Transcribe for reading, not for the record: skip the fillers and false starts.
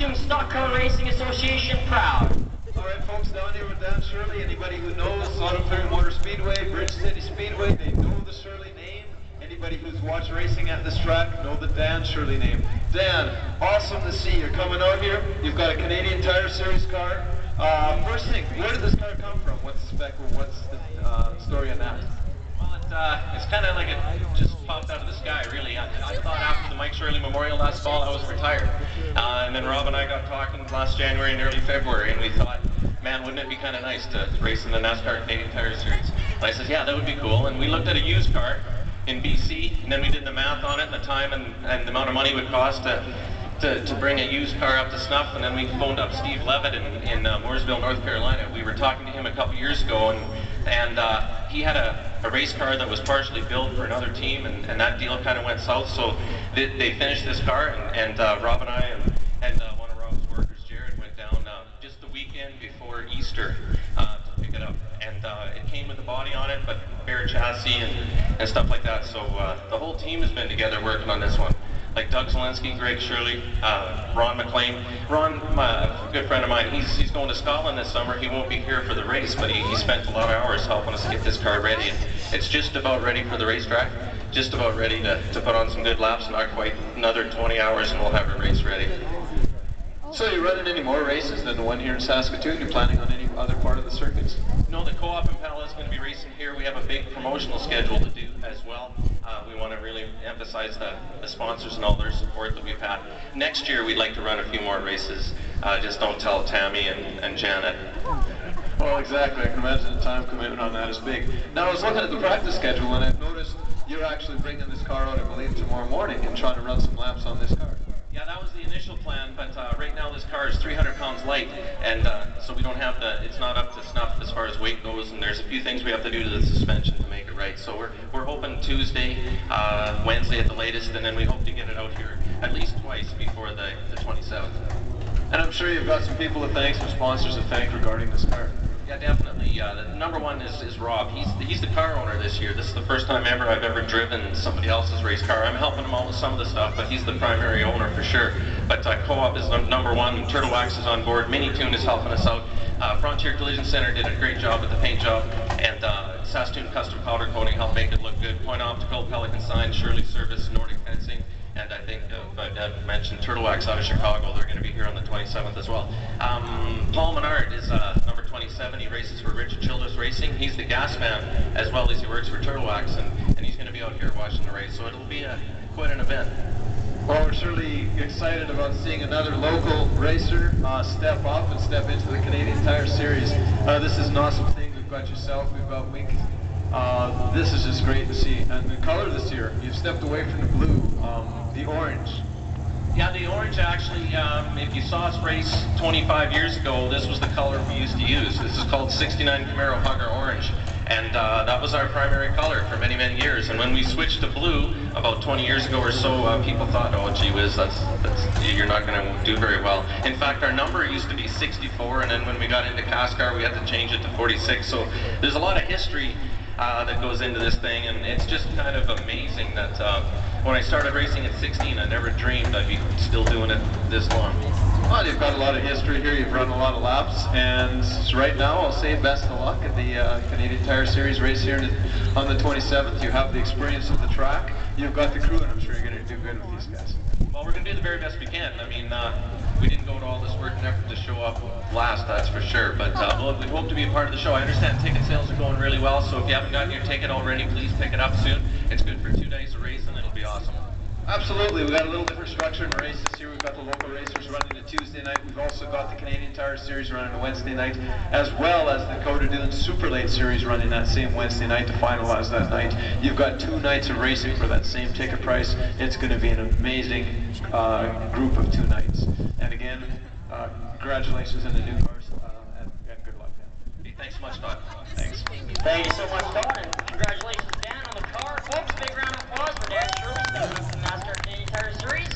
Saskatoon Stock Car Racing Association proud. All right, folks, down here with Dan Shirley. Anybody who knows Autumn Clear Motor Speedway, Bridge City Speedway, they know the Shirley name. Anybody who's watched racing at this track know the Dan Shirley name. Dan, awesome to see you coming out here. You've got a Canadian Tire Series car. First thing, where did this car come from? What's the spec? What's the story on that? Well, it's kind of like it just popped out of the sky, really. I thought after the Mike Shirley Memorial last fall, I was retired. And then Rob and I got talking last January and early February, and we thought, man, wouldn't it be kind of nice to race in the Nascar Canadian Tire Series? And I said, yeah, that would be cool. And we looked at a used car in BC, and then we did the math on it and the time and the amount of money it would cost to bring a used car up to snuff. And then we phoned up Steve Levitt in Mooresville, North Carolina. We were talking to him a couple years ago, and he had a race car that was partially built for another team, and that deal kind of went south. So they finished this car, and Rob and I and one of Rob's workers, Jared, went down just the weekend before Easter to pick it up. And it came with a body on it, but bare chassis and stuff like that. So the whole team has been together working on this one. Like Doug Zelensky, Greg Shirley, Ron McLean. Ron, a good friend of mine, he's going to Scotland this summer. He won't be here for the race, but he spent a lot of hours helping us get this car ready. And it's just about ready for the racetrack, just about ready to put on some good laps, not quite another 20 hours and we'll have a race ready. So you're running any more races than the one here in Saskatoon? You're planning on any other part of the circuits? No, the Co-op in Pella is going to be racing here. We have a big promotional schedule to do as well. We want to really emphasize the sponsors and all their support that we've had. Next year we'd like to run a few more races. Just don't tell Tammy and Janet. Well, exactly. I can imagine the time commitment on that is big. Now, I was looking at the practice schedule and I've noticed you're actually bringing this car out, I believe, tomorrow morning and trying to run some laps on this car. Yeah, that was the initial plan, but right now this car is 300 pounds light, and so we don't have it's not up to snuff as far as weight goes, and there's a few things we have to do to the suspension to make it right. So we're hoping Tuesday, Wednesday at the latest, and then we hope to get it out here at least twice before the 27th. And I'm sure you've got some people to thank, some sponsors to thank regarding this car. Yeah, definitely. The number one is Rob. He's the car owner this year. This is the first time ever I've ever driven somebody else's race car. I'm helping him out with some of the stuff, but he's the primary owner for sure. But Co-op is number one. Turtle Wax is on board. Minitoon is helping us out. Frontier Collision Center did a great job with the paint job, and Saskatoon Custom Powder Coating helped make it look good. Point Optical, Pelican Sign, Shirley Service, Nordic Fencing. And I think I've mentioned Turtle Wax out of Chicago. They're going to be here on the 27th as well. Paul Menard is number 27. He races for Richard Childress Racing. He's the gas man as well as he works for Turtle Wax, and he's going to be out here watching the race. So it'll be quite an event. Well, we're certainly excited about seeing another local racer step up and step into the Canadian Tire Series. This is an awesome thing. We've got yourself, we've got Wink. This is just great to see. And the color this year, you've stepped away from the blue, the orange. Yeah, the orange actually, if you saw us race 25 years ago, this was the color we used to use. This is called 69 Camaro Hugger Orange. And that was our primary color for many, many years. And when we switched to blue about 20 years ago or so, people thought, oh, gee whiz, you're not going to do very well. In fact, our number used to be 64, and then when we got into Nascar, we had to change it to 46. So there's a lot of history that goes into this thing, and it's just kind of amazing that when I started racing at 16, I never dreamed I'd be still doing it this long. Well, you've got a lot of history here, you've run a lot of laps, and right now I'll say best of luck at the Canadian Tire Series race here on the 27th. You have the experience of the track, you've got the crew, and I'm sure you're going to do good with these guys. Well, we're going to do the very best we can. I mean, we didn't go to all this work and effort to show up last, that's for sure, but we hope to be a part of the show. I understand ticket sales are going really well, so if you haven't gotten your ticket already, please pick it up soon. It's good for 2 days of racing, it'll be awesome. Absolutely, we've got a little different structure in the race this year. We've got the local racers running a Tuesday night. We've also got the Canadian Tire Series running a Wednesday night, as well as the Coda Dune Super Late Series running that same Wednesday night to finalize that night. You've got 2 nights of racing for that same ticket price. It's going to be an amazing group of 2 nights. And again, congratulations on the new cars, and good luck, Dan. Hey, thanks so much, Doc. Thanks. Thank you so much, Don, and congratulations, Dan, on the car. Folks, big round of applause for Dan Shirley, the Nascar Canadian Tire Series.